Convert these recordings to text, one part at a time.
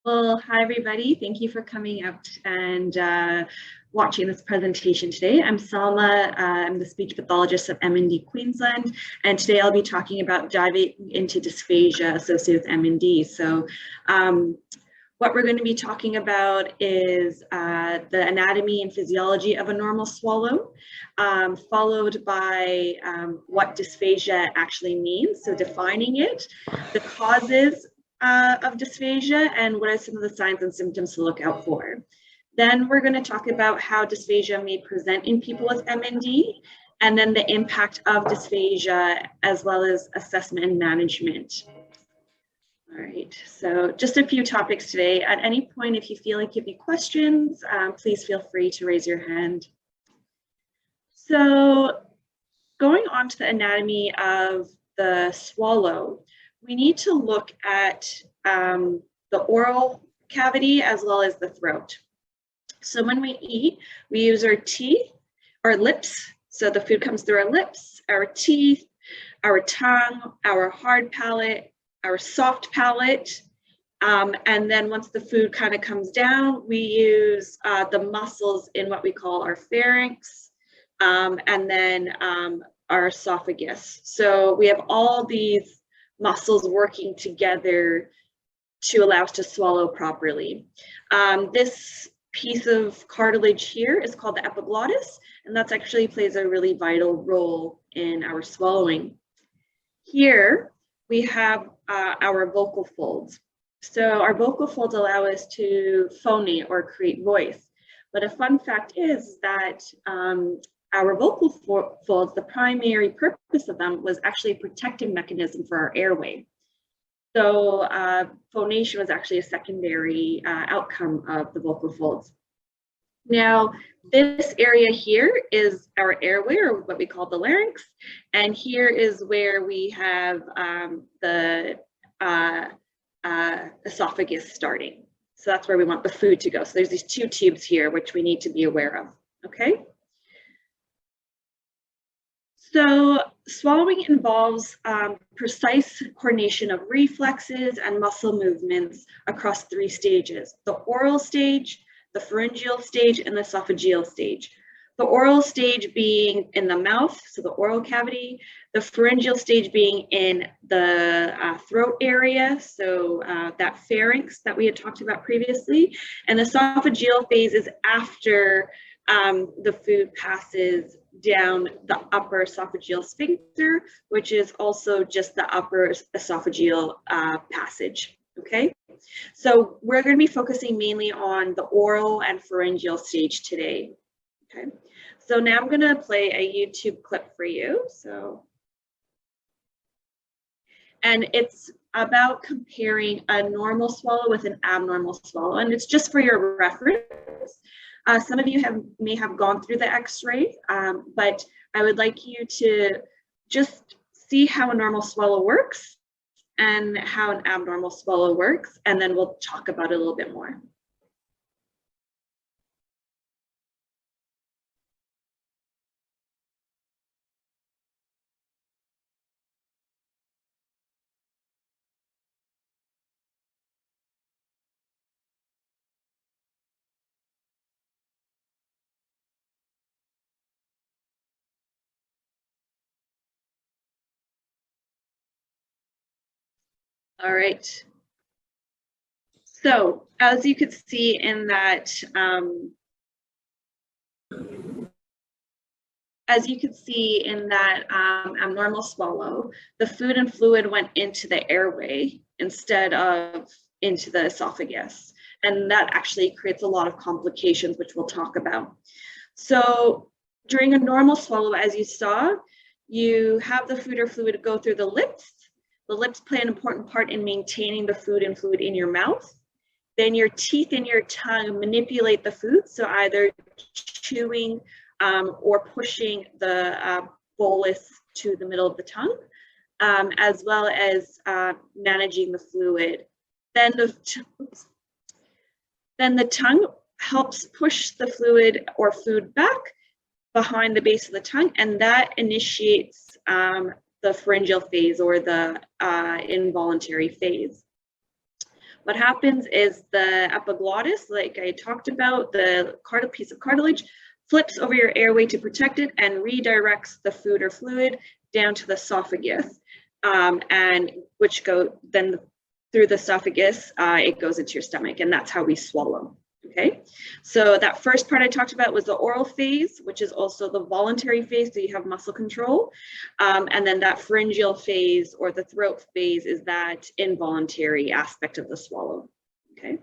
Well, hi everybody. Thank you for coming out and watching this presentation today. I'm Salma. I'm the speech pathologist of MND Queensland, and today I'll be talking about diving into dysphagia associated with MND. So what we're going to be talking about is the anatomy and physiology of a normal swallow, followed by what dysphagia actually means, so defining it, the causes of dysphagia, and what are some of the signs and symptoms to look out for. Then we're going to talk about how dysphagia may present in people with MND, and then the impact of dysphagia, as well as assessment and management. All right, so just a few topics today. At any point, if you feel like you have any questions, please feel free to raise your hand. So going on to the anatomy of the swallow, we need to look at the oral cavity as well as the throat. So when we eat, we use our teeth, our lips. So the food comes through our lips, our teeth, our tongue, our hard palate, our soft palate. And then once the food kind of comes down, we use the muscles in what we call our pharynx, and then our esophagus. So we have all these muscles working together to allow us to swallow properly. This piece of cartilage here is called the epiglottis, and that actually plays a really vital role in our swallowing. Here we have our vocal folds. So our vocal folds allow us to phonate or create voice. But a fun fact is that our vocal folds, the primary purpose of them was actually a protective mechanism for our airway. So phonation was actually a secondary outcome of the vocal folds. Now, this area here is our airway, or what we call the larynx, and here is where we have the esophagus starting. So that's where we want the food to go. So there's these two tubes here, which we need to be aware of, okay? So swallowing involves precise coordination of reflexes and muscle movements across three stages: the oral stage, the pharyngeal stage, and the esophageal stage. The oral stage being in the mouth, so the oral cavity, the pharyngeal stage being in the throat area, so that pharynx that we had talked about previously, and the esophageal phase is after the food passes down the upper esophageal sphincter, which is also just the upper esophageal passage, okay? So we're going to be focusing mainly on the oral and pharyngeal stage today, okay? So now I'm going to play a YouTube clip for you. And it's about comparing a normal swallow with an abnormal swallow, and it's just for your reference. Some of you may have gone through the x-ray, but I would like you to just see how a normal swallow works and how an abnormal swallow works, and then we'll talk about it a little bit more. All right. So as you could see in that, abnormal swallow, the food and fluid went into the airway instead of into the esophagus. And that actually creates a lot of complications, which we'll talk about. So during a normal swallow, as you saw, you have the food or fluid go through the lips. The lips play an important part in maintaining the food and fluid in your mouth. Then your teeth and your tongue manipulate the food, so either chewing or pushing the bolus to the middle of the tongue, as well as managing the fluid. Then the tongue helps push the fluid or food back behind the base of the tongue, and that initiates the pharyngeal phase, or the involuntary phase. What happens is the epiglottis, like I talked about, the piece of cartilage, flips over your airway to protect it and redirects the food or fluid down to the esophagus, and which go then through the esophagus, it goes into your stomach, and that's how we swallow. Okay, so that first part I talked about was the oral phase, which is also the voluntary phase, so you have muscle control. And then that pharyngeal phase or the throat phase is that involuntary aspect of the swallow. Okay,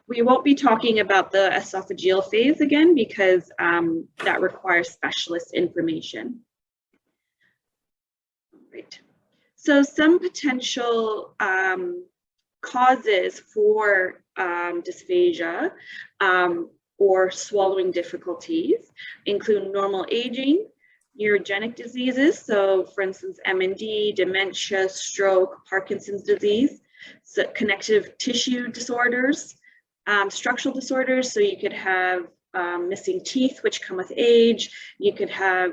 we won't be talking about the esophageal phase again because that requires specialist information. All right, so some potential causes for dysphagia or swallowing difficulties include normal aging, neurogenic diseases, so for instance, MND, dementia, stroke, Parkinson's disease, so connective tissue disorders, structural disorders, so you could have missing teeth, which come with age, you could have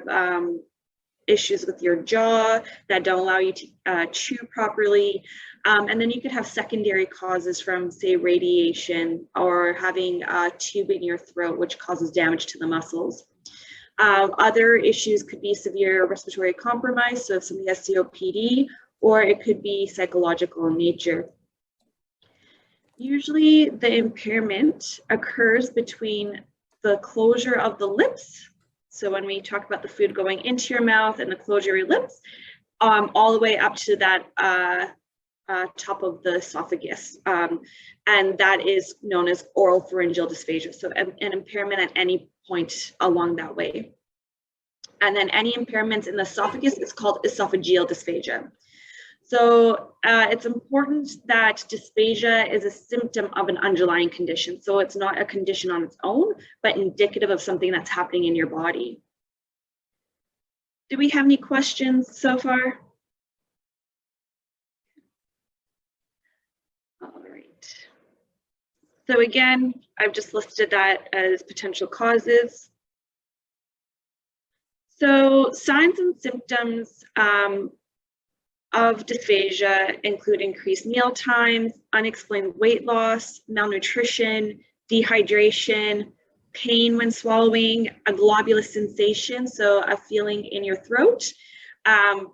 issues with your jaw that don't allow you to chew properly. And then you could have secondary causes from, say, radiation or having a tube in your throat, which causes damage to the muscles. Other issues could be severe respiratory compromise, so if somebody has COPD, or it could be psychological in nature. Usually the impairment occurs between the closure of the lips, so when we talk about the food going into your mouth and the closure of your lips, all the way up to that top of the esophagus, and that is known as oral pharyngeal dysphagia, so an impairment at any point along that way. And then any impairments in the esophagus is called esophageal dysphagia. So it's important that dysphagia is a symptom of an underlying condition. So it's not a condition on its own, but indicative of something that's happening in your body. Do we have any questions so far? All right. So again, I've just listed that as potential causes. So signs and symptoms of dysphagia include increased meal times, unexplained weight loss, malnutrition, dehydration, pain when swallowing, a globulous sensation, so a feeling in your throat,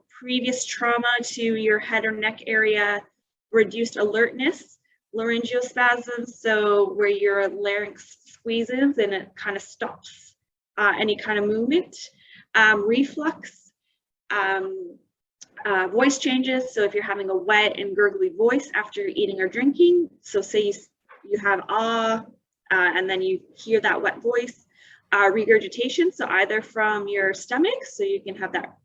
previous trauma to your head or neck area, reduced alertness, laryngospasms, so where your larynx squeezes and it kind of stops any kind of movement, reflux, voice changes, so if you're having a wet and gurgly voice after eating or drinking, so say you have and then you hear that wet voice, regurgitation, so either from your stomach, so you can have that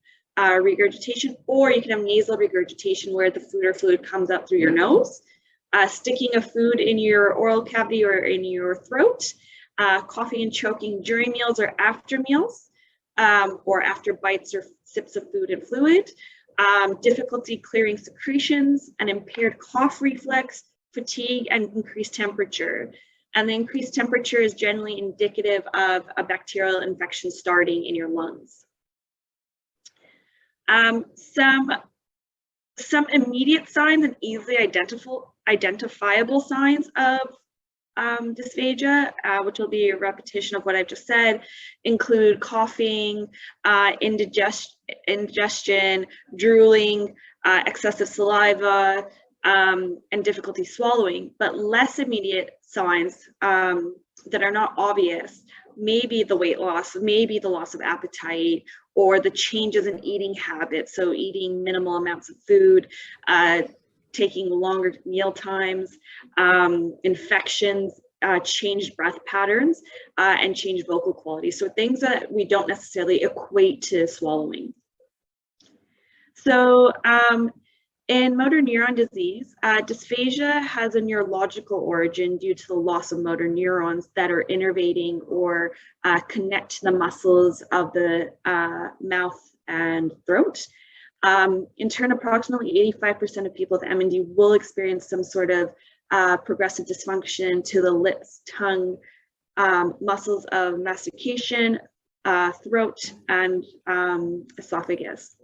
regurgitation, or you can have nasal regurgitation where the food or fluid comes up through your nose, sticking of food in your oral cavity or in your throat, coughing and choking during meals or after meals, or after bites or sips of food and fluid, difficulty clearing secretions, an impaired cough reflex, fatigue, and increased temperature. And the increased temperature is generally indicative of a bacterial infection starting in your lungs. Some immediate signs and easily identifiable signs of dysphagia, which will be a repetition of what I've just said, include coughing, indigestion, drooling, excessive saliva, and difficulty swallowing. But less immediate signs that are not obvious, maybe the weight loss, maybe the loss of appetite, or the changes in eating habits, so eating minimal amounts of food, taking longer meal times, infections, changed breath patterns, and changed vocal quality. So things that we don't necessarily equate to swallowing. So in motor neuron disease, dysphagia has a neurological origin due to the loss of motor neurons that are innervating or connect to the muscles of the mouth and throat. In turn, approximately 85% of people with MND will experience some sort of progressive dysfunction to the lips, tongue, muscles of mastication, throat, and esophagus.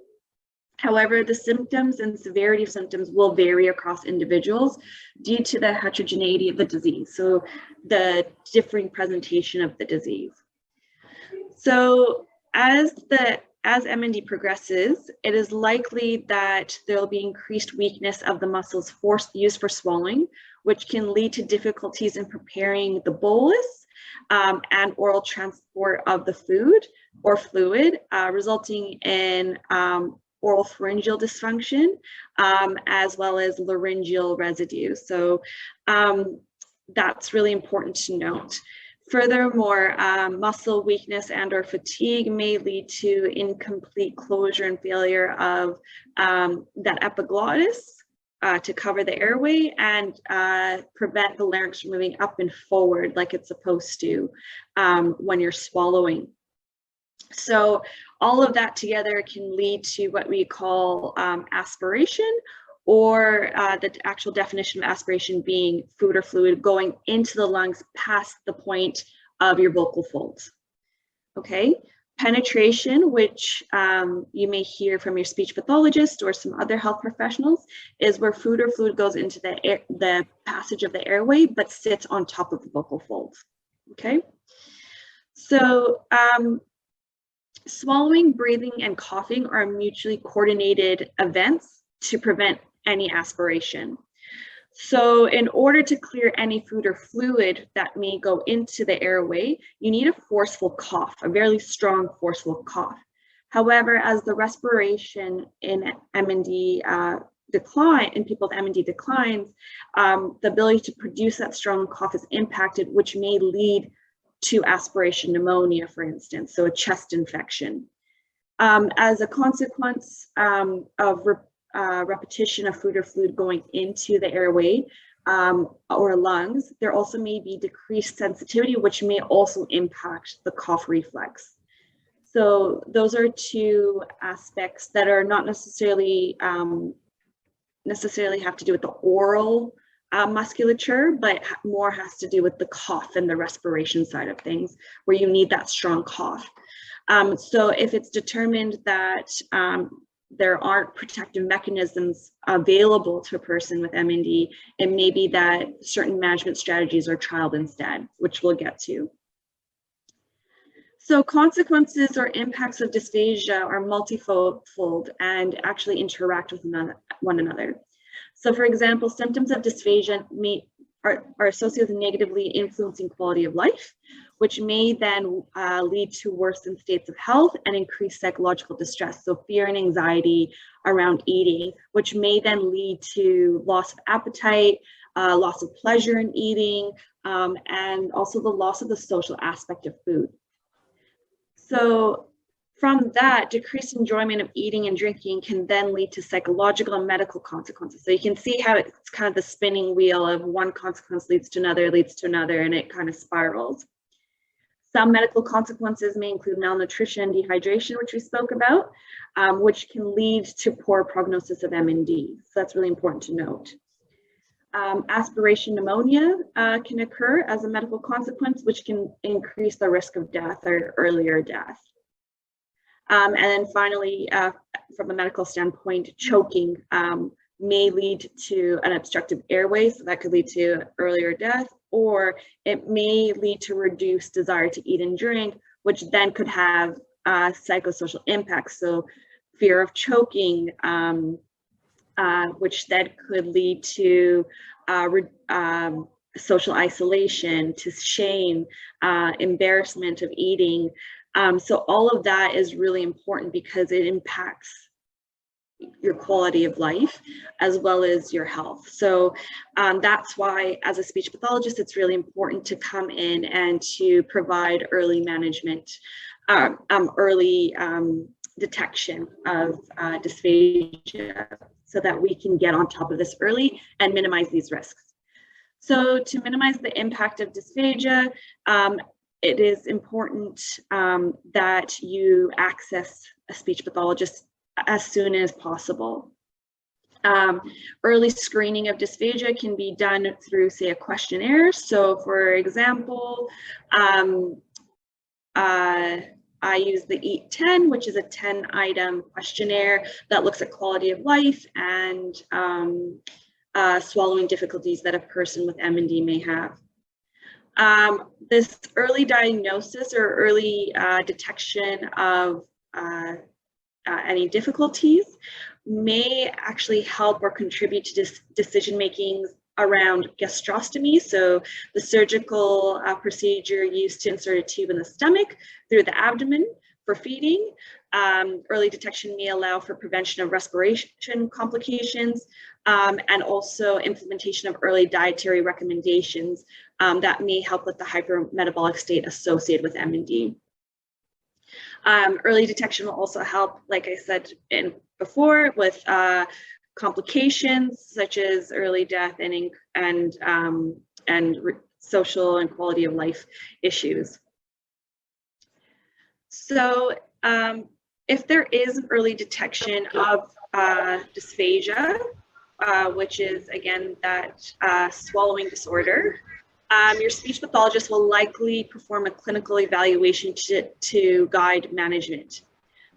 However, the symptoms and severity of symptoms will vary across individuals due to the heterogeneity of the disease, so the differing presentation of the disease. So as MND progresses, it is likely that there will be increased weakness of the muscles used for swallowing, which can lead to difficulties in preparing the bolus and oral transport of the food or fluid, resulting in oral pharyngeal dysfunction, as well as laryngeal residue. So that's really important to note. Furthermore, muscle weakness and or fatigue may lead to incomplete closure and failure of that epiglottis to cover the airway and prevent the larynx from moving up and forward like it's supposed to when you're swallowing. So all of that together can lead to what we call aspiration, or the actual definition of aspiration being food or fluid going into the lungs past the point of your vocal folds. Okay, penetration, which you may hear from your speech pathologist or some other health professionals, is where food or fluid goes into the passage of the airway but sits on top of the vocal folds. Okay, so swallowing, breathing, and coughing are mutually coordinated events to prevent any aspiration. So in order to clear any food or fluid that may go into the airway, you need a forceful cough, a very strong forceful cough. However, as the respiration in MND in people with MND declines, the ability to produce that strong cough is impacted, which may lead to aspiration pneumonia, for instance, so a chest infection. As a consequence of repetition of food or fluid going into the airway or lungs, there also may be decreased sensitivity, which may also impact the cough reflex. So those are two aspects that are not necessarily have to do with the oral musculature, but more has to do with the cough and the respiration side of things, where you need that strong cough. So if it's determined that there aren't protective mechanisms available to a person with MND, it may be that certain management strategies are trialed instead, which we'll get to. So consequences or impacts of dysphagia are multifold and actually interact with one another. So for example, symptoms of dysphagia are associated with negatively influencing quality of life, which may then lead to worsened states of health and increased psychological distress. So fear and anxiety around eating, which may then lead to loss of appetite, loss of pleasure in eating, and also the loss of the social aspect of food. So from that, decreased enjoyment of eating and drinking can then lead to psychological and medical consequences. So you can see how it's kind of the spinning wheel of one consequence leads to another, and it kind of spirals. Some medical consequences may include malnutrition and dehydration, which we spoke about, which can lead to poor prognosis of MND. So that's really important to note. Aspiration pneumonia can occur as a medical consequence, which can increase the risk of death or earlier death. And then finally, from a medical standpoint, choking may lead to an obstructive airway, so that could lead to earlier death, or it may lead to reduced desire to eat and drink, which then could have psychosocial impacts. So fear of choking, which then could lead to social isolation, to shame, embarrassment of eating. So all of that is really important because it impacts your quality of life as well as your health. So that's why, as a speech pathologist, it's really important to come in and to provide early management, early detection of dysphagia, so that we can get on top of this early and minimize these risks. So to minimize the impact of dysphagia, it is important that you access a speech pathologist as soon as possible. Early screening of dysphagia can be done through, say, a questionnaire. So for example, I use the EAT 10, which is a 10-item questionnaire that looks at quality of life and swallowing difficulties that a person with MND may have. This early diagnosis or early detection of any difficulties may actually help or contribute to decision making around gastrostomy, so the surgical procedure used to insert a tube in the stomach through the abdomen for feeding. Early detection may allow for prevention of respiration complications and also implementation of early dietary recommendations that may help with the hypermetabolic state associated with MND. Early detection will also help, like I said before, with complications such as early death and social and quality of life issues. So if there is an early detection of dysphagia, which is again that swallowing disorder, your speech pathologist will likely perform a clinical evaluation to guide management.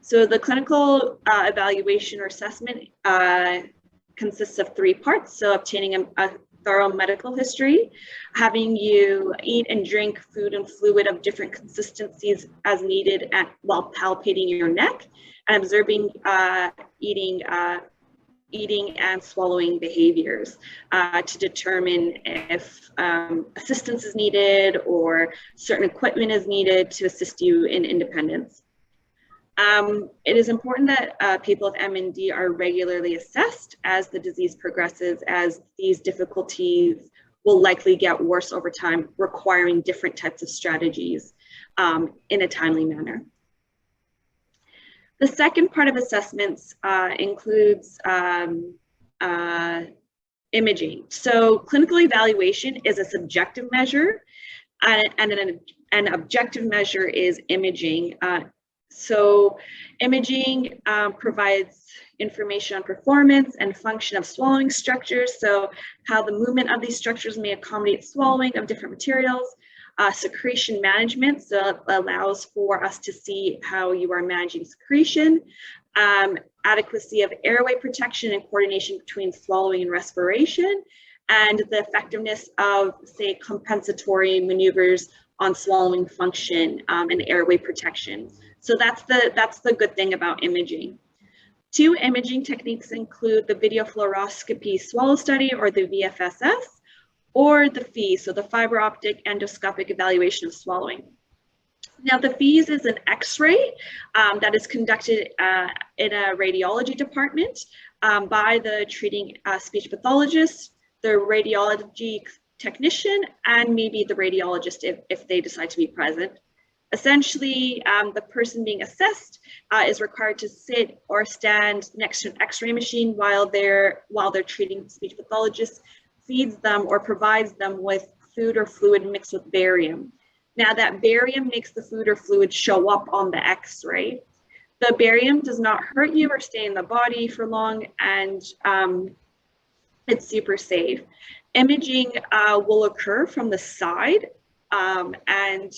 So the clinical evaluation or assessment consists of 3 parts. So obtaining a thorough medical history, having you eat and drink food and fluid of different consistencies as needed while palpating your neck, and observing eating and swallowing behaviors to determine if assistance is needed or certain equipment is needed to assist you in independence. It is important that people with MND are regularly assessed as the disease progresses, as these difficulties will likely get worse over time, requiring different types of strategies in a timely manner. The second part of assessments includes imaging. So clinical evaluation is a subjective measure, and an objective measure is imaging. So imaging provides information on performance and function of swallowing structures, so how the movement of these structures may accommodate swallowing of different materials. Secretion management, so it allows for us to see how you are managing secretion. Adequacy of airway protection and coordination between swallowing and respiration, and the effectiveness of, say, compensatory maneuvers on swallowing function and airway protection. So that's the good thing about imaging. 2 imaging techniques include the video fluoroscopy swallow study, or the VFSS, or the FEES, so the fiber optic endoscopic evaluation of swallowing. Now, the FEES is an X-ray that is conducted in a radiology department by the treating speech pathologist, the radiology technician, and maybe the radiologist if they decide to be present. Essentially, the person being assessed is required to sit or stand next to an X-ray machine while they're treating speech pathologist feeds them or provides them with food or fluid mixed with barium. Now that barium makes the food or fluid show up on the X-ray. The barium does not hurt you or stay in the body for long, and it's super safe. Imaging will occur from the side and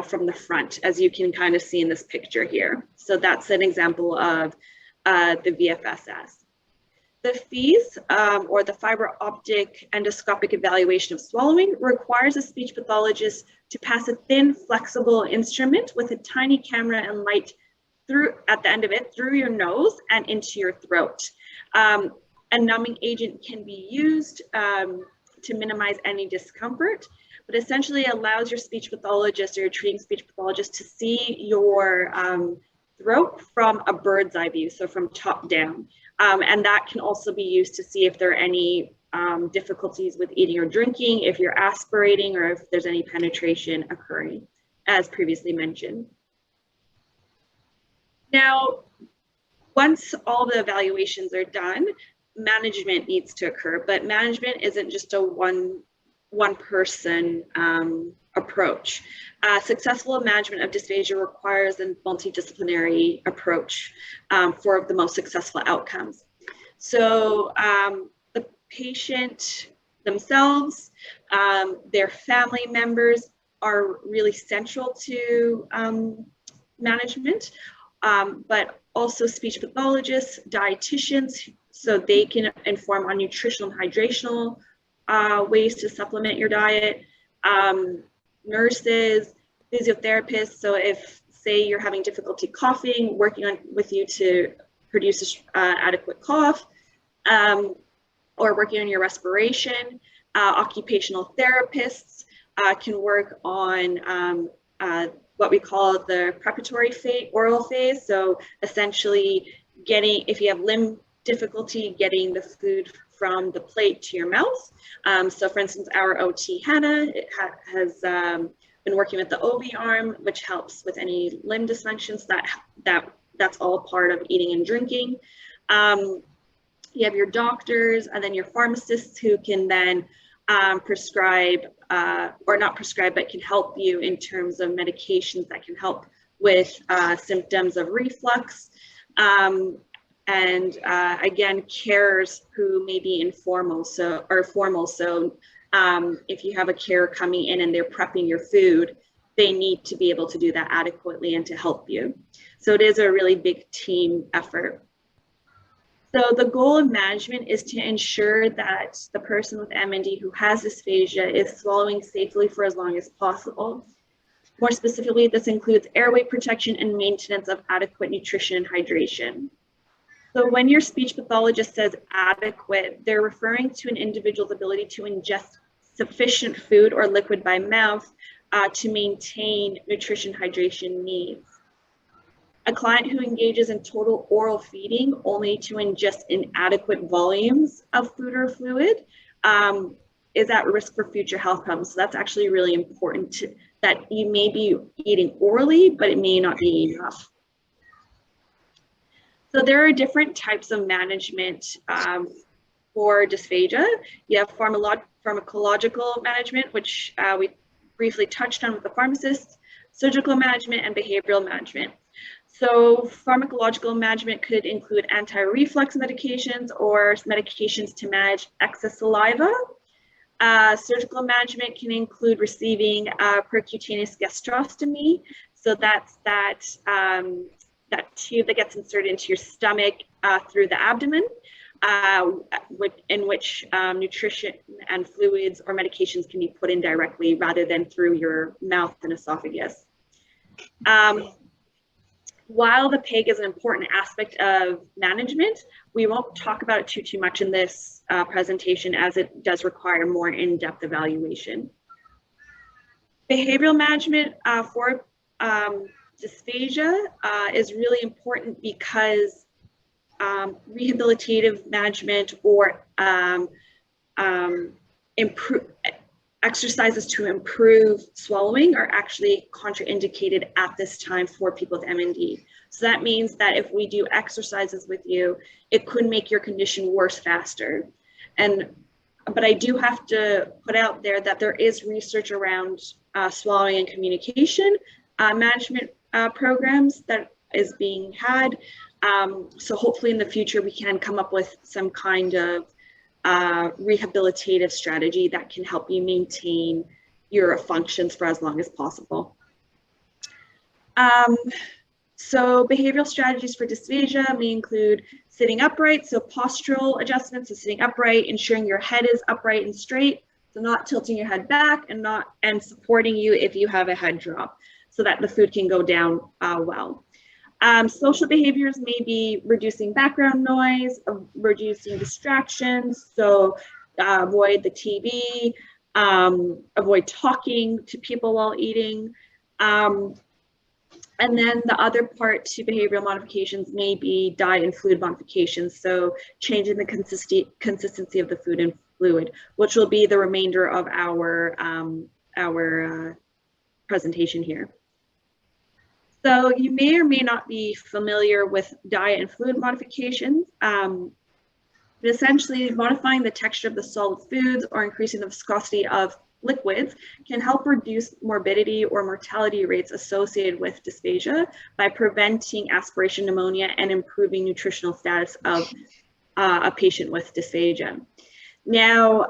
from the front, as you can kind of see in this picture here. So that's an example of the VFSS. The FEES, or the fiber optic endoscopic evaluation of swallowing, requires a speech pathologist to pass a thin, flexible instrument with a tiny camera and light at the end of it through your nose and into your throat. A numbing agent can be used to minimize any discomfort, but essentially allows your speech pathologist or your treating speech pathologist to see your throat from a bird's eye view, so from top down. And that can also be used to see if there are any difficulties with eating or drinking, if you're aspirating, or if there's any penetration occurring, as previously mentioned. Now, once all the evaluations are done, management needs to occur, but management isn't just a one person approach. Successful management of dysphagia requires a multidisciplinary approach for the most successful outcomes. So the patient themselves, their family members are really central to management, but also speech pathologists, dietitians, so they can inform on nutritional and hydrational ways to supplement your diet, nurses, physiotherapists. So if, say, you're having difficulty coughing, working with you to produce adequate cough, or working on your respiration. Occupational therapists can work on what we call the preparatory oral phase. So essentially getting, if you have limb difficulty, getting the food from the plate to your mouth. So for instance, our OT, Hannah, has been working with the OB arm, which helps with any limb dysfunctions. That's all part of eating and drinking. You have your doctors and then your pharmacists who can then prescribe, or not prescribe, but can help you in terms of medications that can help with symptoms of reflux. And again, carers who may be informal, or formal. So if you have a carer coming in and they're prepping your food, they need to be able to do that adequately and to help you. So it is a really big team effort. So the goal of management is to ensure that the person with MND who has dysphagia is swallowing safely for as long as possible. More specifically, this includes airway protection and maintenance of adequate nutrition and hydration. So when your speech pathologist says adequate, they're referring to an individual's ability to ingest sufficient food or liquid by mouth to maintain nutrition hydration needs. A client who engages in total oral feeding only to ingest inadequate volumes of food or fluid is at risk for future health problems. So that's actually really important, that you may be eating orally, but it may not be enough. So there are different types of management for dysphagia. You have pharmacological management, which we briefly touched on with the pharmacist, surgical management, and behavioral management. So pharmacological management could include anti-reflux medications or medications to manage excess saliva. Surgical management can include receiving percutaneous gastrostomy. So that's that tube that gets inserted into your stomach through the abdomen, in which nutrition and fluids or medications can be put in directly rather than through your mouth and esophagus. While the PEG is an important aspect of management, we won't talk about it too much in this presentation, as it does require more in-depth evaluation. Behavioral management for dysphagia is really important because rehabilitative management or exercises to improve swallowing are actually contraindicated at this time for people with MND. So that means that if we do exercises with you, it could make your condition worse faster. But I do have to put out there that there is research around swallowing and communication management programs that is being had. So hopefully in the future we can come up with some kind of rehabilitative strategy that can help you maintain your functions for as long as possible. So behavioral strategies for dysphagia may include sitting upright, so postural adjustments, so sitting upright, ensuring your head is upright and straight, so not tilting your head back and supporting you if you have a head drop, so that the food can go down well. Social behaviors may be reducing background noise, reducing distractions, so avoid the TV, avoid talking to people while eating. And then the other part to behavioral modifications may be diet and fluid modifications, so changing the consistency of the food and fluid, which will be the remainder of our presentation here. So you may or may not be familiar with diet and fluid modifications, but essentially modifying the texture of the solid foods or increasing the viscosity of liquids can help reduce morbidity or mortality rates associated with dysphagia by preventing aspiration pneumonia and improving nutritional status of a patient with dysphagia. Now,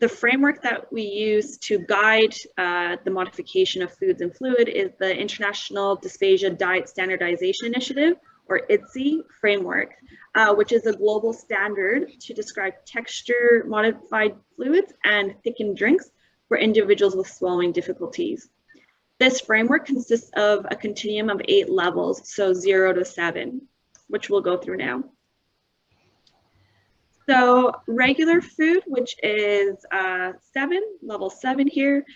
the framework that we use to guide the modification of foods and fluid is the International Dysphagia Diet Standardization Initiative, or Itsy Framework, which is a global standard to describe texture modified fluids and thickened drinks for individuals with swallowing difficulties. This framework consists of a continuum of 8 levels, so 0 to 7, which we'll go through now. So regular food, which is level 7 here,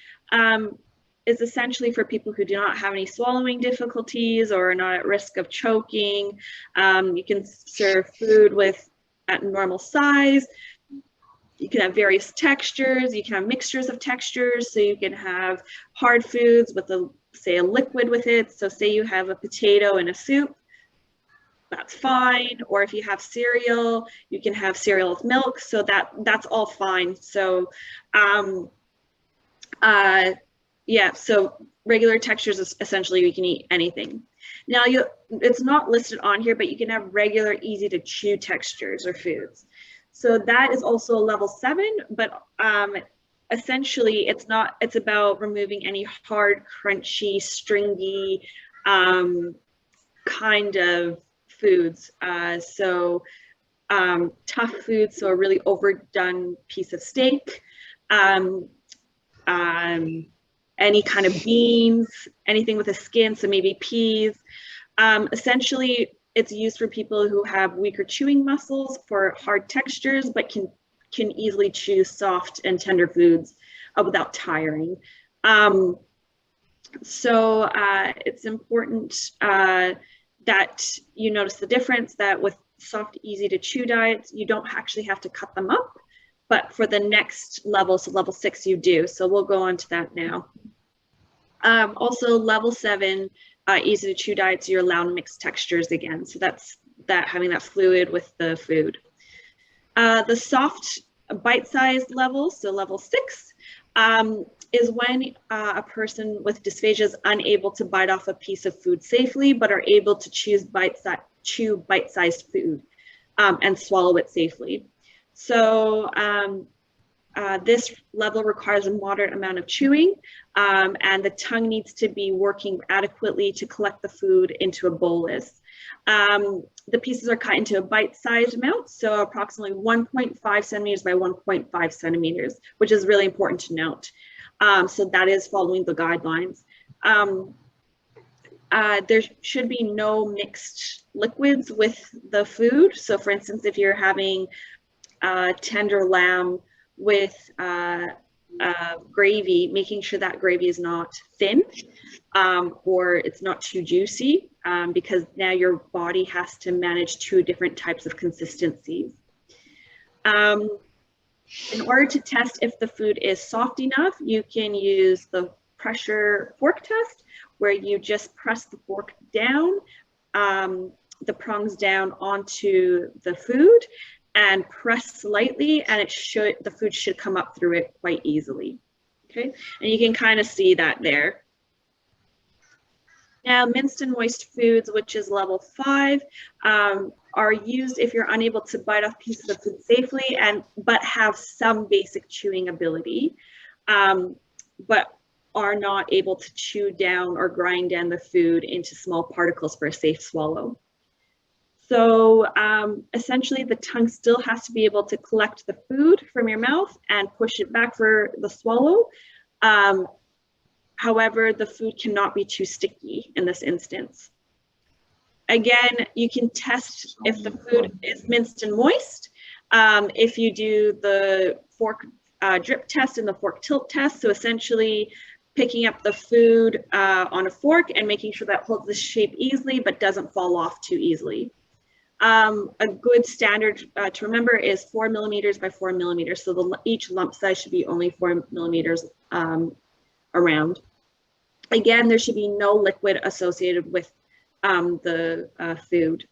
is essentially for people who do not have any swallowing difficulties or are not at risk of choking. You can serve food at normal size. You can have various textures. You can have mixtures of textures. So you can have hard foods with say a liquid with it. So say you have a potato in a soup, that's fine. Or if you have cereal, you can have cereal with milk. So that's all fine. So yeah, so regular textures is essentially you can eat anything. Now it's not listed on here, but you can have regular easy to chew textures or foods. So that is also a level 7, but essentially it's about removing any hard, crunchy, stringy kind of foods. So tough foods, so a really overdone piece of steak, any kind of beans, anything with a skin, so maybe peas. Essentially, it's used for people who have weaker chewing muscles for hard textures, but can easily chew soft and tender foods without tiring. So it's important that you notice the difference that with soft, easy to chew diets, you don't actually have to cut them up, but for the next level, so level 6, you do. So we'll go on to that now. Also level 7, easy to chew diets, you're allowed mixed textures again. So that's having that fluid with the food. The soft bite-sized level, so level 6, is when a person with dysphagia is unable to bite off a piece of food safely, but are able to chew bite-sized food and swallow it safely. So this level requires a moderate amount of chewing, and the tongue needs to be working adequately to collect the food into a bolus. The pieces are cut into a bite-sized amount, so approximately 1.5 centimeters by 1.5 centimeters, which is really important to note. So that is following the guidelines. There should be no mixed liquids with the food. So for instance, if you're having tender lamb with gravy, making sure that gravy is not thin or it's not too juicy, because now your body has to manage 2 different types of consistencies. In order to test if the food is soft enough, you can use the pressure fork test, where you just press the fork down, the prongs down onto the food, and press slightly, and the food should come up through it quite easily. Okay, and you can kind of see that there. Now, minced and moist foods, which is level 5, are used if you're unable to bite off pieces of food safely but have some basic chewing ability, but are not able to chew down or grind down the food into small particles for a safe swallow. So essentially, the tongue still has to be able to collect the food from your mouth and push it back for the swallow. However, the food cannot be too sticky in this instance. Again, you can test if the food is minced and moist if you do the fork drip test and the fork tilt test. So essentially picking up the food on a fork and making sure that holds the shape easily but doesn't fall off too easily. A good standard to remember is 4 millimeters by 4 millimeters. So each lump size should be only 4 millimeters around. Again, there should be no liquid associated with the food.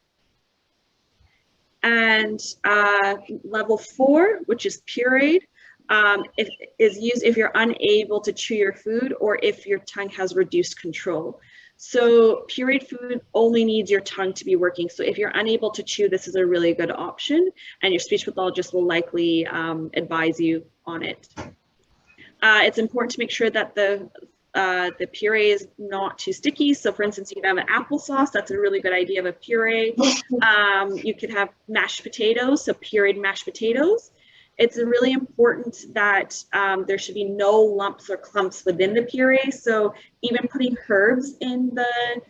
And level 4, which is pureed, is used if you're unable to chew your food or if your tongue has reduced control. So pureed food only needs your tongue to be working. So if you're unable to chew, this is a really good option, and your speech pathologist will likely advise you on it. It's important to make sure that the puree is not too sticky. So for instance, you could have an applesauce. That's a really good idea of a puree. You could have mashed potatoes, so pureed mashed potatoes. It's really important that there should be no lumps or clumps within the puree. So even putting herbs in the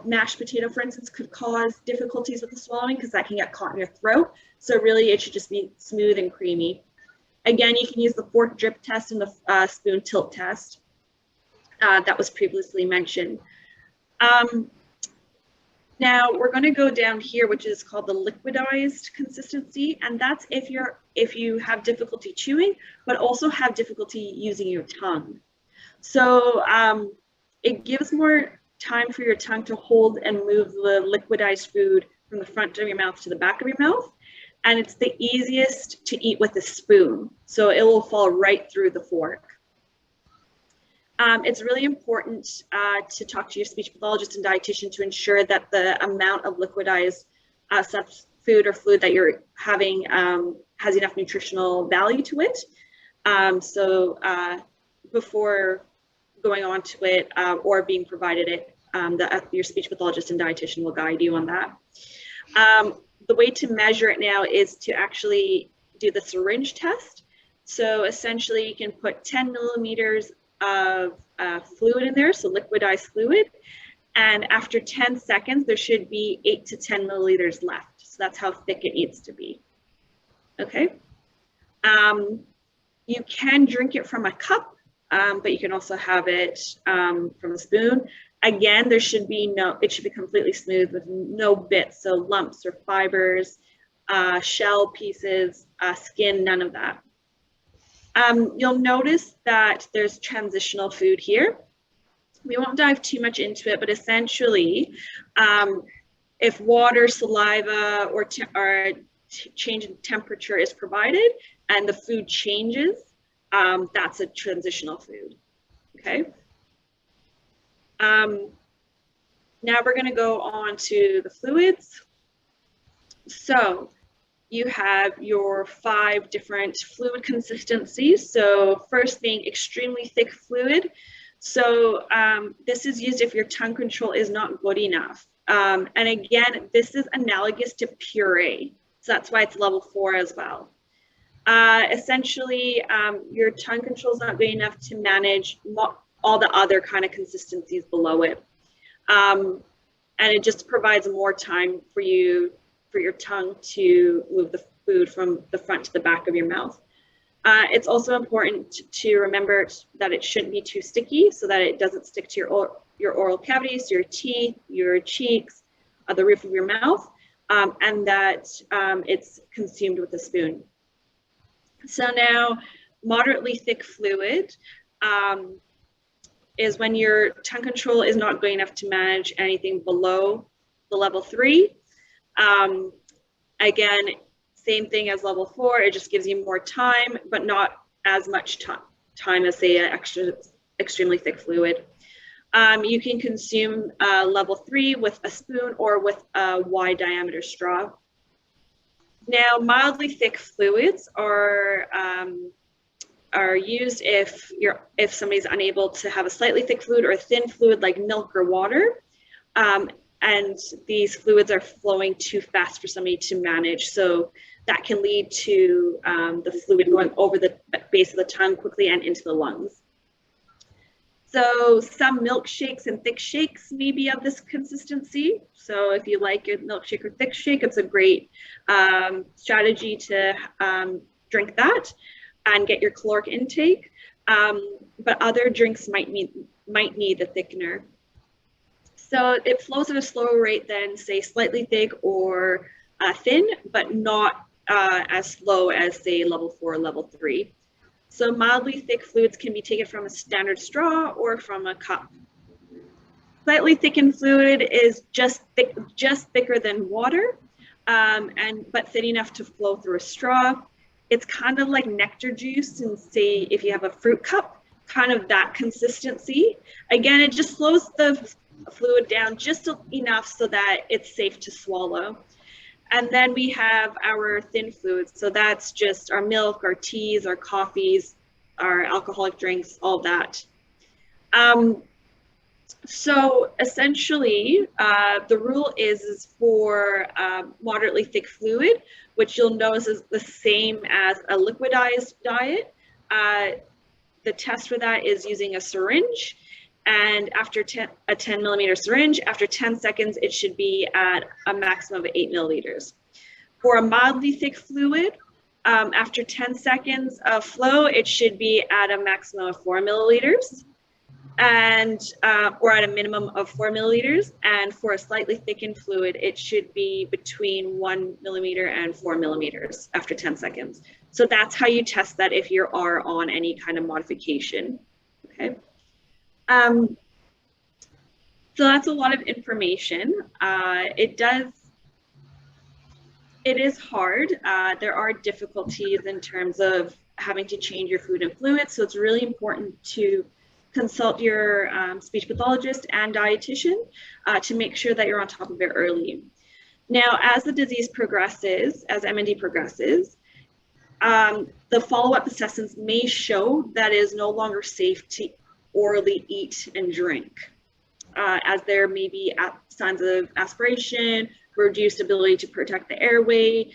mashed potato, for instance, could cause difficulties with the swallowing because that can get caught in your throat. So really, it should just be smooth and creamy. Again, you can use the fork drip test and the spoon tilt test that was previously mentioned. Now we're going to go down here, which is called the liquidized consistency, and that's if you have difficulty chewing, but also have difficulty using your tongue. So it gives more time for your tongue to hold and move the liquidized food from the front of your mouth to the back of your mouth. And it's the easiest to eat with a spoon. So it will fall right through the fork. It's really important to talk to your speech pathologist and dietitian to ensure that the amount of liquidized food or fluid that you're having has enough nutritional value to it. So before going on to it or being provided it, your speech pathologist and dietitian will guide you on that. The way to measure it now is to actually do the syringe test. So essentially you can put 10 millimeters of fluid in there, so liquidized fluid, and after 10 seconds there should be 8 to 10 milliliters left. So that's how thick it needs to be. Okay. You can drink it from a cup, but you can also have it from a spoon. Again, there should be it should be completely smooth with no bits, so lumps or fibers, shell pieces, skin, none of that. You'll notice that there's transitional food here. We won't dive too much into it, but essentially, if water, saliva, or change in temperature is provided and the food changes, that's a transitional food. Okay. Now we're going to go on to the fluids. So you have your 5 different fluid consistencies. So first being extremely thick fluid. So this is used if your tongue control is not good enough. And again, this is analogous to puree. So that's why it's level 4 as well. Essentially, your tongue control is not good enough to manage all the other kind of consistencies below it. And it just provides more time for your tongue to move the food from the front to the back of your mouth. It's also important to remember that it shouldn't be too sticky so that it doesn't stick to your oral cavities, your teeth, your cheeks, the roof of your mouth, and that it's consumed with a spoon. So now, moderately thick fluid is when your tongue control is not good enough to manage anything below the level 3. Again, same thing as level 4, it just gives you more time, but not as much time as, say, an extremely thick fluid. You can consume level 3 with a spoon or with a wide diameter straw. Now, mildly thick fluids are used if somebody's unable to have a slightly thick fluid or a thin fluid like milk or water, and these fluids are flowing too fast for somebody to manage. So that can lead to the fluid going over the base of the tongue quickly and into the lungs. So some milkshakes and thick shakes may be of this consistency. So if you like a milkshake or thick shake, it's a great strategy to drink that and get your caloric intake. But other drinks might need a thickener. So it flows at a slower rate than, say, slightly thick or thin, but not as slow as, say, level 4 or level 3. So mildly thick fluids can be taken from a standard straw or from a cup. Slightly thickened fluid is just thicker than water, but thin enough to flow through a straw. It's kind of like nectar juice, and say if you have a fruit cup, kind of that consistency. Again, it just slows the fluid down just enough so that it's safe to swallow. And then we have our thin fluids. So that's just our milk, our teas, our coffees, our alcoholic drinks, all that. So essentially, the rule is for moderately thick fluid, which you'll notice is the same as a liquidized diet. The test for that is using a syringe. And after a 10 millimeter syringe, after 10 seconds, it should be at a maximum of 8 milliliters. For a mildly thick fluid, after 10 seconds of flow, it should be at a maximum of 4 milliliters, and or at a minimum of 4 milliliters. And for a slightly thickened fluid, it should be between 1 millimeter and 4 millimeters after 10 seconds. So that's how you test that if you are on any kind of modification. Okay. So that's a lot of information. It is hard. There are difficulties in terms of having to change your food and fluids. So it's really important to consult your speech pathologist and dietitian to make sure that you're on top of it early. Now, as the disease progresses, as MND progresses, the follow-up assessments may show that it is no longer safe to orally eat and drink, as there may be signs of aspiration, reduced ability to protect the airway,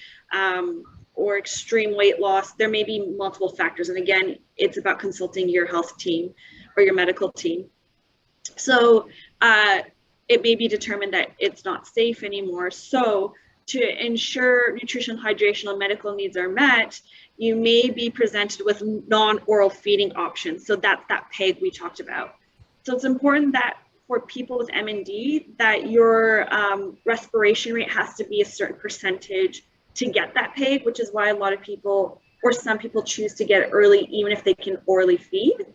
or extreme weight loss. There may be multiple factors. And again, it's about consulting your health team or your medical team. So it may be determined that it's not safe anymore. So to ensure nutrition, hydration, and medical needs are met, you may be presented with non-oral feeding options. So that's that PEG we talked about. So it's important that for people with MND, that your respiration rate has to be a certain percentage to get that PEG, which is why a lot of people, or some people, choose to get it early, even if they can orally feed.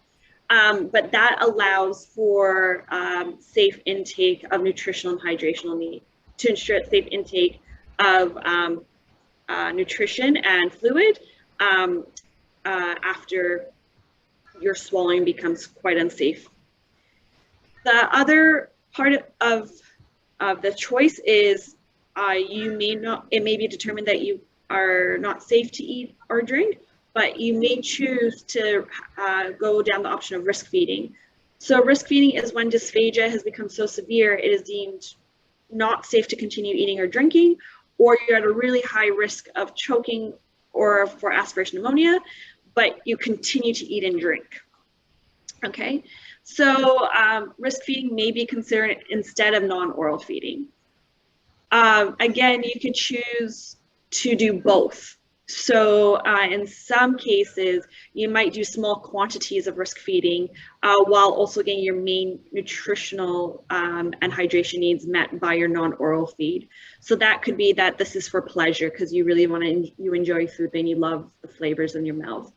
But that allows for safe intake of nutritional and hydrational needs, to ensure safe intake of nutrition and fluid after your swallowing becomes quite unsafe. The other part of the choice is it may be determined that you are not safe to eat or drink, but you may choose to go down the option of risk feeding. So risk feeding is when dysphagia has become so severe, it is deemed not safe to continue eating or drinking, or you're at a really high risk of choking or for aspiration pneumonia, but you continue to eat and drink. Okay, so risk feeding may be considered instead of non-oral feeding. Again, you could choose to do both. So in some cases, you might do small quantities of risk feeding while also getting your main nutritional and hydration needs met by your non-oral feed. So that could be that this is for pleasure because you really want to, you enjoy food and you love the flavors in your mouth.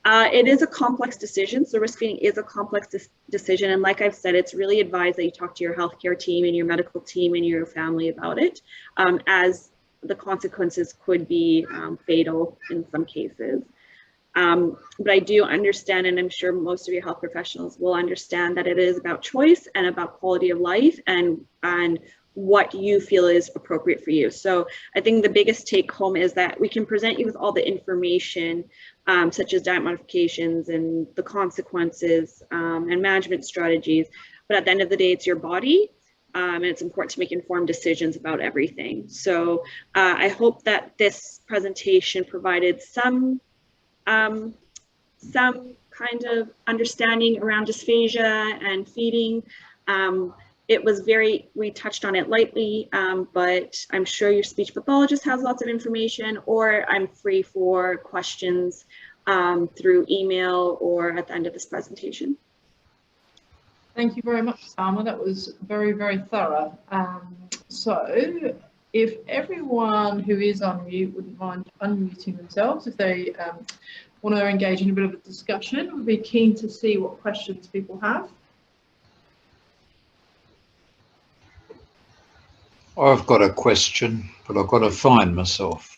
It is a complex decision. So risk feeding is a complex decision. And like I've said, it's really advised that you talk to your healthcare team and your medical team and your family about it, as the consequences could be fatal in some cases. But I do understand, and I'm sure most of your health professionals will understand, that it is about choice and about quality of life and what you feel is appropriate for you. So I think the biggest take home is that we can present you with all the information, such as diet modifications and the consequences and management strategies. But at the end of the day, it's your body. And it's important to make informed decisions about everything. So I hope that this presentation provided some kind of understanding around dysphagia and feeding. It was we touched on it lightly, but I'm sure your speech pathologist has lots of information, or I'm free for questions through email or at the end of this presentation. Thank you very much, Salma. That was very, very thorough. So if everyone who is on mute wouldn't mind unmuting themselves, if they want to engage in a bit of a discussion, we'd be keen to see what questions people have. I've got a question, but I've got to find myself.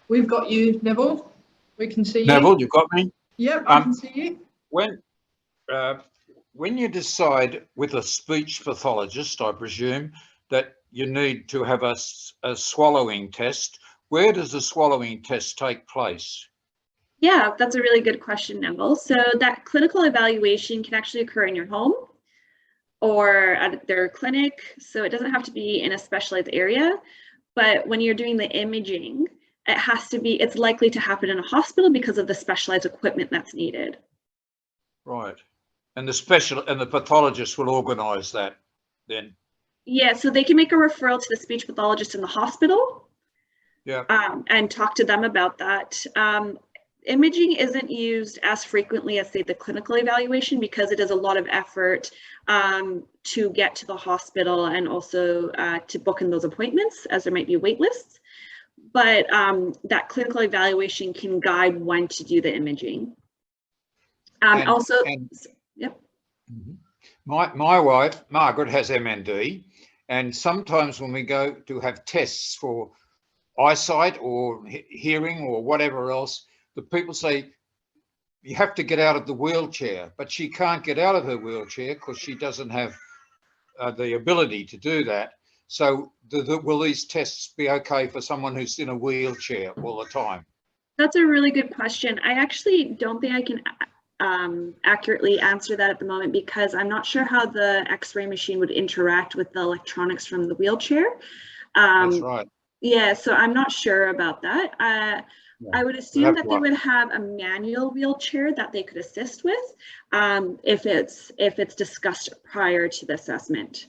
We've got you, Neville. We can see you. Neville, you got me? Yep, I can see you. When you decide with a speech pathologist, I presume, that you need to have a swallowing test. Where does the swallowing test take place? Yeah, that's a really good question, Neville. So that clinical evaluation can actually occur in your home or at their clinic. So it doesn't have to be in a specialized area. But when you're doing the imaging, it's likely to happen in a hospital because of the specialized equipment that's needed. Right. And the pathologist will organise that then? Yeah, so they can make a referral to the speech pathologist in the hospital. Yeah. And talk to them about that. Imaging isn't used as frequently as, say, the clinical evaluation because it is a lot of effort to get to the hospital and also to book in those appointments, as there might be wait lists. But that clinical evaluation can guide when to do the imaging. Yep. My wife, Margaret, has MND, and sometimes when we go to have tests for eyesight or hearing or whatever else, the people say, you have to get out of the wheelchair, but she can't get out of her wheelchair because she doesn't have the ability to do that. So will these tests be okay for someone who's in a wheelchair all the time? That's a really good question. I actually don't think I can accurately answer that at the moment because I'm not sure how the X-ray machine would interact with the electronics from the wheelchair. That's right. Yeah, so I'm not sure about that. I would assume that they would have a manual wheelchair that they could assist with if it's discussed prior to the assessment.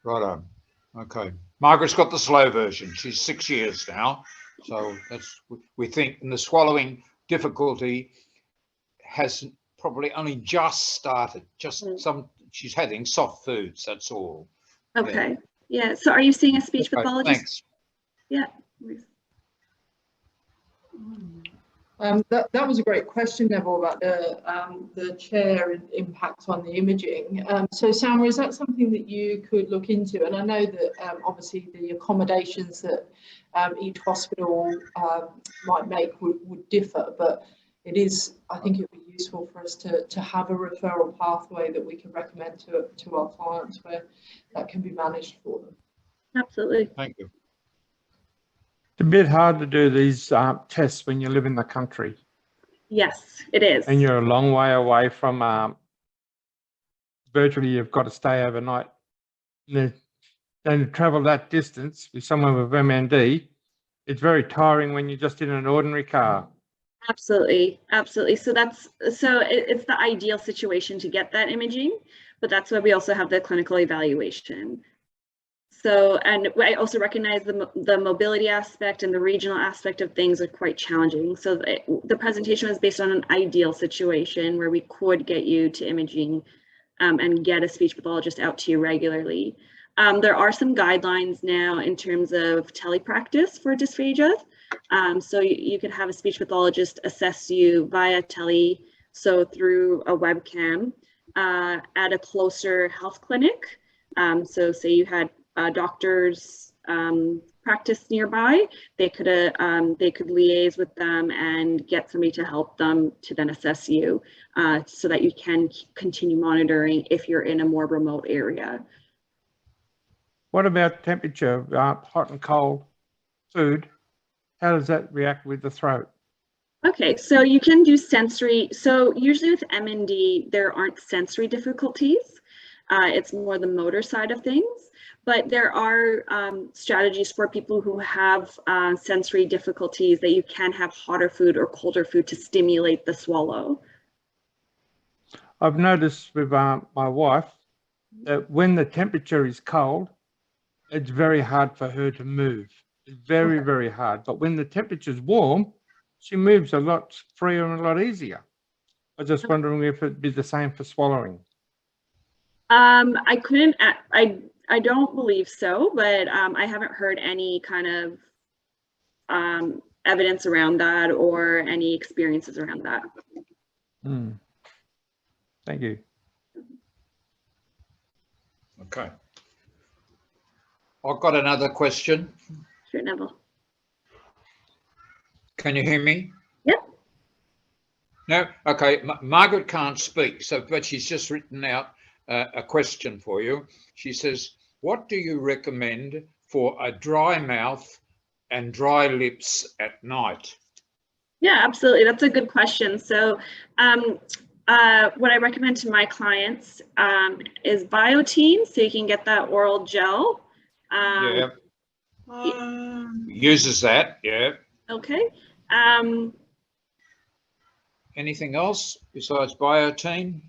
Right on. Okay. Margaret's got the slow version. She's 6 years now. So we think, and the swallowing difficulty has probably only just started. She's having soft foods, that's all. Okay. Yeah. So are you seeing a speech pathologist? Thanks. Yeah. That was a great question, Neville, about the chair impact on the imaging. So, Salma, is that something that you could look into? And I know that obviously the accommodations that each hospital might make would differ, but I think it would be useful for us to have a referral pathway that we can recommend to our clients where that can be managed for them. Absolutely. Thank you. It's a bit hard to do these tests when you live in the country. Yes, it is. And you're a long way away from virtually you've got to stay overnight. And to travel that distance with someone with MND, it's very tiring when you're just in an ordinary car. Absolutely, absolutely. So it's the ideal situation to get that imaging, but that's why we also have the clinical evaluation. So, and I also recognize the mobility aspect and the regional aspect of things are quite challenging. So the presentation was based on an ideal situation where we could get you to imaging and get a speech pathologist out to you regularly. There are some guidelines now in terms of telepractice for dysphagia. So you could have a speech pathologist assess you via tele, so through a webcam at a closer health clinic. So say you had doctors practice nearby, they could liaise with them and get somebody to help them to then assess you so that you can continue monitoring if you're in a more remote area. What about temperature, hot and cold food? How does that react with the throat? Okay, so you can do sensory. So usually with MND, there aren't sensory difficulties. It's more the motor side of things. But there are strategies for people who have sensory difficulties that you can have hotter food or colder food to stimulate the swallow. I've noticed with my wife that when the temperature is cold, it's very hard for her to move. It's very, very hard. But when the temperature is warm, she moves a lot freer and a lot easier. I was just wondering if it'd be the same for swallowing. I don't believe so, but I haven't heard any kind of evidence around that or any experiences around that. Thank you. Okay. I've got another question. Sure, Neville. Can you hear me? Yep. No? Okay. Margaret can't speak, but she's just written out a question for you. She says, what do you recommend for a dry mouth and dry lips at night? Yeah, absolutely. That's a good question. So what I recommend to my clients is Biotine, so you can get that oral gel. Yeah. Uses that, yeah. Okay. Anything else besides Biotine?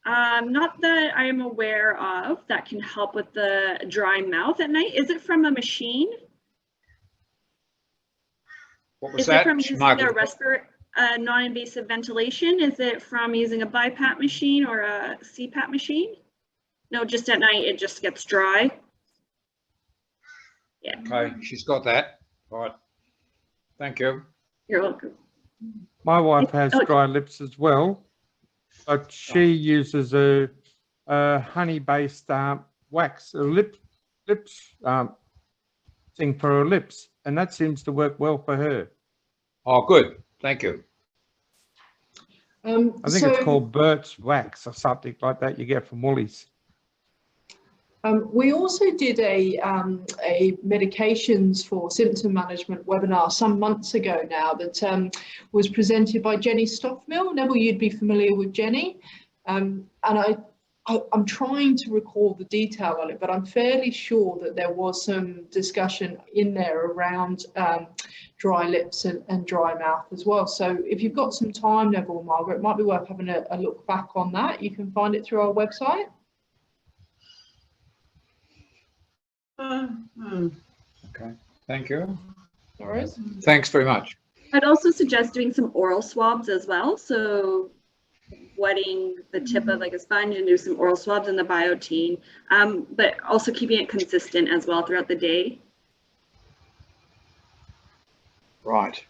Not that I am aware of that can help with the dry mouth at night. Is it from a machine? What was Is that? it from using a non-invasive ventilation? Is it from using a BiPAP machine or a CPAP machine? No, just at night it just gets dry. Yeah. Okay, she's got that. All right. Thank you. You're welcome. My wife has Oh. dry lips as well, but she uses a honey-based wax, a lips thing for her lips, and that seems to work well for her. Oh, good. Thank you. I think it's called Burt's Wax or something like that you get from Woolies. We also did a medications for symptom management webinar some months ago now that was presented by Jenny Stoffmill. Neville, you'd be familiar with Jenny. And I'm trying to recall the detail on it, but I'm fairly sure that there was some discussion in there around dry lips and dry mouth as well. So if you've got some time, Neville or Margaret, it might be worth having a look back on that. You can find it through our website. Okay, thank you. No worries. Thanks very much. I'd also suggest doing some oral swabs as well. So wetting the tip of like a sponge and do some oral swabs in the Biotine, but also keeping it consistent as well throughout the day. Right.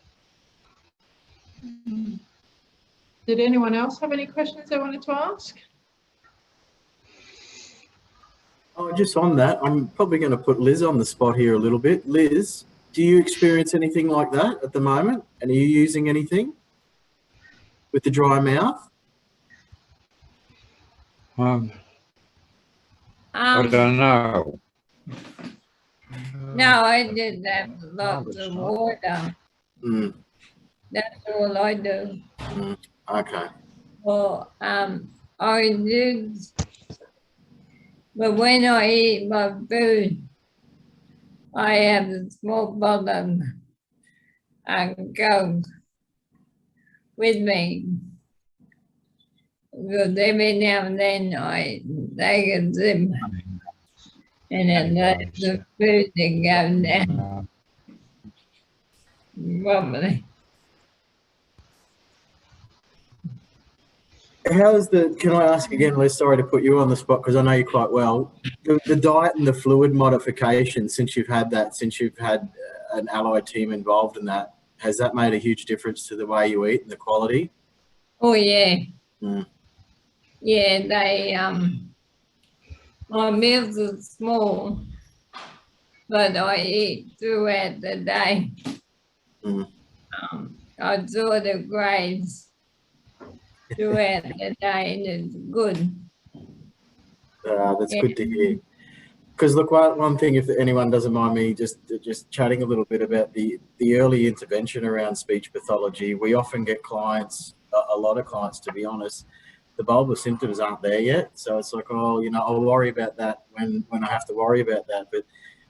Did anyone else have any questions they wanted to ask? Oh, just on that, I'm probably going to put Liz on the spot here a little bit. Liz, do you experience anything like that at the moment? And are you using anything with the dry mouth? I don't know. No, I did that lots of water. Mm. That's all I do. Mm. Okay. Well, I did, but when I eat my food, I have a small bottle and Coke with me. Because every now and then I take a sip and then let the food go down properly. How's can I ask again, Liz, sorry to put you on the spot because I know you quite well, the diet and the fluid modification since you've had an allied team involved in that, has that made a huge difference to the way you eat and the quality? Oh yeah. Mm. Yeah, they my meals are small, but I eat throughout the day. Mm. I saw the grades throughout the day and it's good. That's good to hear. Because look, one thing, if anyone doesn't mind me just chatting a little bit about the early intervention around speech pathology, we often get clients, a lot of clients to be honest, the bulbar symptoms aren't there yet. So it's like, oh, you know, I'll worry about that when I have to worry about that. But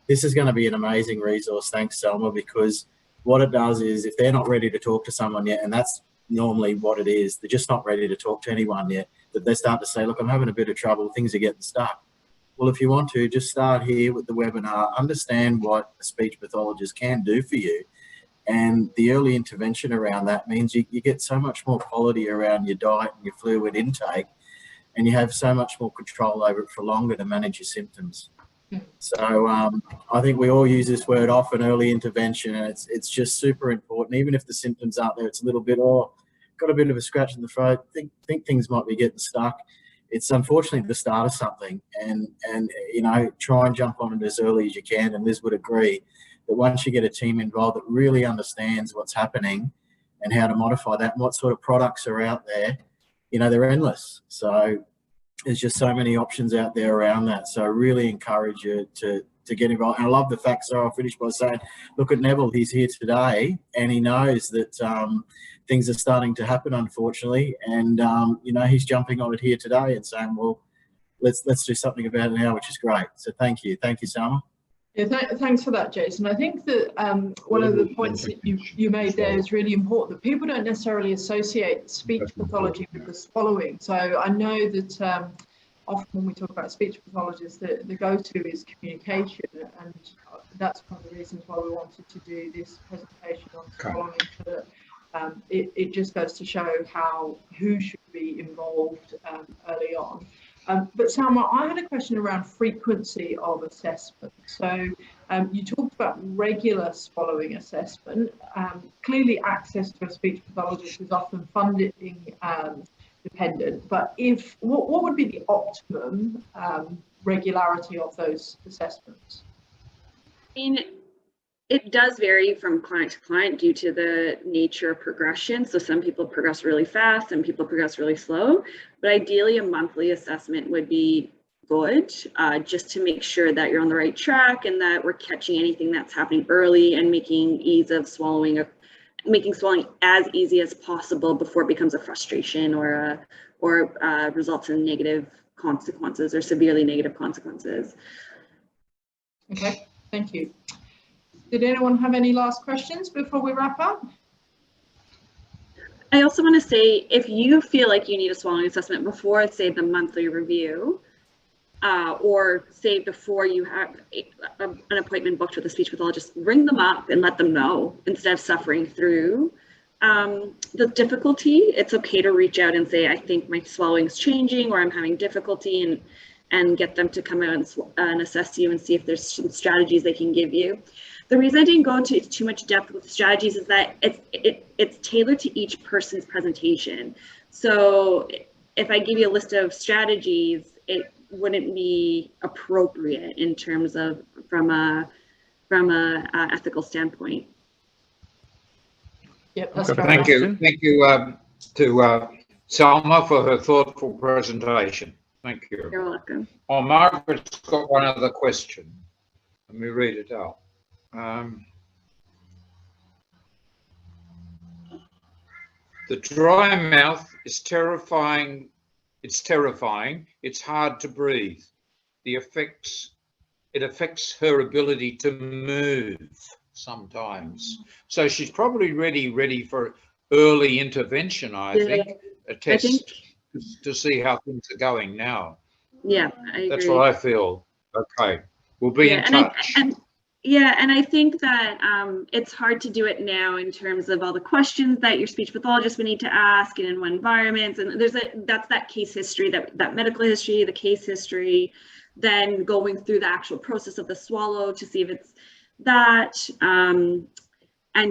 this is going to be an amazing resource. Thanks, Salma, because what it does is if they're not ready to talk to someone yet, and that's normally what it is, they're just not ready to talk to anyone yet, that they start to say, look, I'm having a bit of trouble, things are getting stuck. Well, if you want to, just start here with the webinar, understand what a speech pathologist can do for you. And the early intervention around that means you get so much more quality around your diet and your fluid intake, and you have so much more control over it for longer to manage your symptoms. So I think we all use this word often, early intervention, and it's just super important. Even if the symptoms aren't there, it's a little bit, oh, got a bit of a scratch in the throat, think things might be getting stuck. It's unfortunately the start of something, and you know, try and jump on it as early as you can. And Liz would agree that once you get a team involved that really understands what's happening and how to modify that and what sort of products are out there, you know, they're endless. So there's just so many options out there around that. So I really encourage you to get involved. And I love the fact, so I'll finish by saying, look at Neville, he's here today and he knows that things are starting to happen, unfortunately. And, you know, he's jumping on it here today and saying, well, let's do something about it now, which is great. So thank you. Thank you, Salma. Yeah, thanks for that, Jason. I think that one of the points that you made there is really important, that people don't necessarily associate speech pathology with the swallowing. So I know that often when we talk about speech pathologists, the go-to is communication, and that's one of the reasons why we wanted to do this presentation on swallowing, so that it just goes to show who should be involved early on. But Salma, I had a question around frequency of assessment. So you talked about regular swallowing assessment. Clearly access to a speech pathologist is often funding dependent, but what would be the optimum regularity of those assessments? I mean, it does vary from client to client due to the nature of progression. So some people progress really fast, some people progress really slow, but ideally a monthly assessment would be good, just to make sure that you're on the right track and that we're catching anything that's happening early and making making swallowing as easy as possible before it becomes a frustration or results in negative consequences or severely negative consequences. Okay, thank you. Did anyone have any last questions before we wrap up? I also want to say, if you feel like you need a swallowing assessment before, say, the monthly review, or say before you have an appointment booked with a speech pathologist, ring them up and let them know instead of suffering through the difficulty. It's okay to reach out and say, I think my swallowing is changing, or I'm having difficulty, and get them to come out and assess you and see if there's some strategies they can give you. The reason I didn't go into too much depth with strategies is that it's tailored to each person's presentation. So if I give you a list of strategies, it wouldn't be appropriate in terms of from a ethical standpoint. Yep, that's Okay, right. thank you to Salma for her thoughtful presentation. Thank you. You're welcome. Oh, Margaret's got one other question. Let me read it out. The dry mouth is terrifying. It's terrifying. It's hard to breathe. It affects her ability to move sometimes. So she's probably ready for early intervention, I think, a test to see how things are going now. Yeah, I agree. That's what I feel. Okay, we'll be in touch. And I think that it's hard to do it now in terms of all the questions that your speech pathologist would need to ask and in what environments. And that's that case history, that medical history, the case history, then going through the actual process of the swallow to see if it's that, and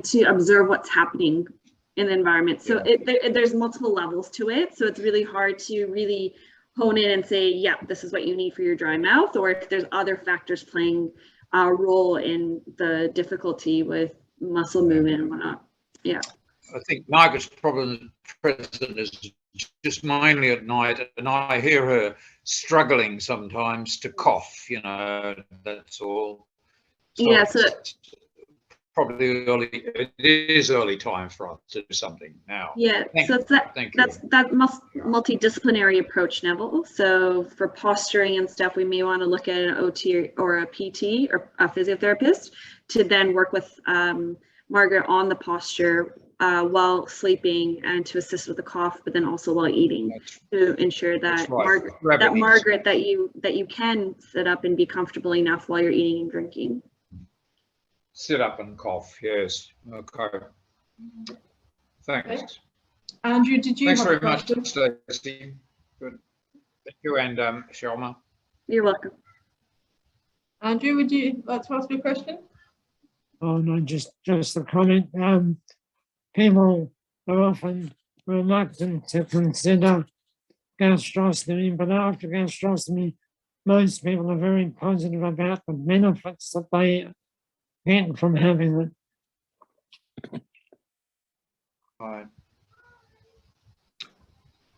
to observe what's happening in the environment. So there's multiple levels to it. So it's really hard to really hone in and say, yeah, this is what you need for your dry mouth, or if there's other factors playing a role in the difficulty with muscle movement and whatnot. Yeah. I think Margaret's problem present is just mainly at night, and I hear her struggling sometimes to cough, you know, that's all. So yeah, so probably it is early time for us to do something now. Yeah, so it's that multidisciplinary approach, Neville. So for posturing and stuff, we may want to look at an OT or a PT or a physiotherapist to then work with Margaret on the posture while sleeping and to assist with the cough, but then also while eating to ensure that Margaret that you can sit up and be comfortable enough while you're eating and drinking. Sit up and cough, yes. Okay. Thanks. Okay. Andrew, did you Thanks have very a question? much, Stacey. Good. Thank you, and Salma. You're welcome. Andrew, would you like to ask me a question? Oh no, just a comment. People are often reluctant to consider gastrostomy, but after gastrostomy, most people are very positive about the benefits that they get from having it. Right.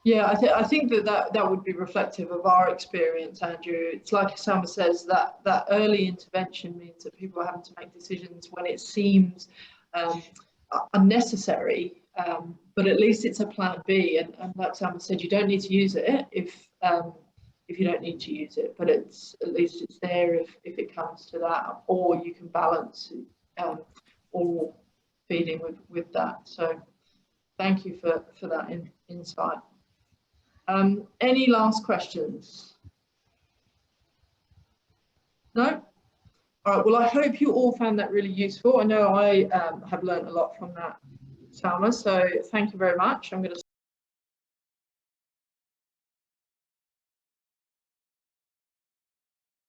Yeah, I think that would be reflective of our experience, Andrew. It's like Salma says, that early intervention means that people are having to make decisions when it seems unnecessary, but at least it's a plan B. And like Salma said, you don't need to use it if you don't need to use it, but at least it's there if it comes to that, or you can balance oral feeding with that. So thank you for that insight. Any last questions? No? All right, well, I hope you all found that really useful. I know I have learned a lot from that, Salma, so thank you very much. I'm going to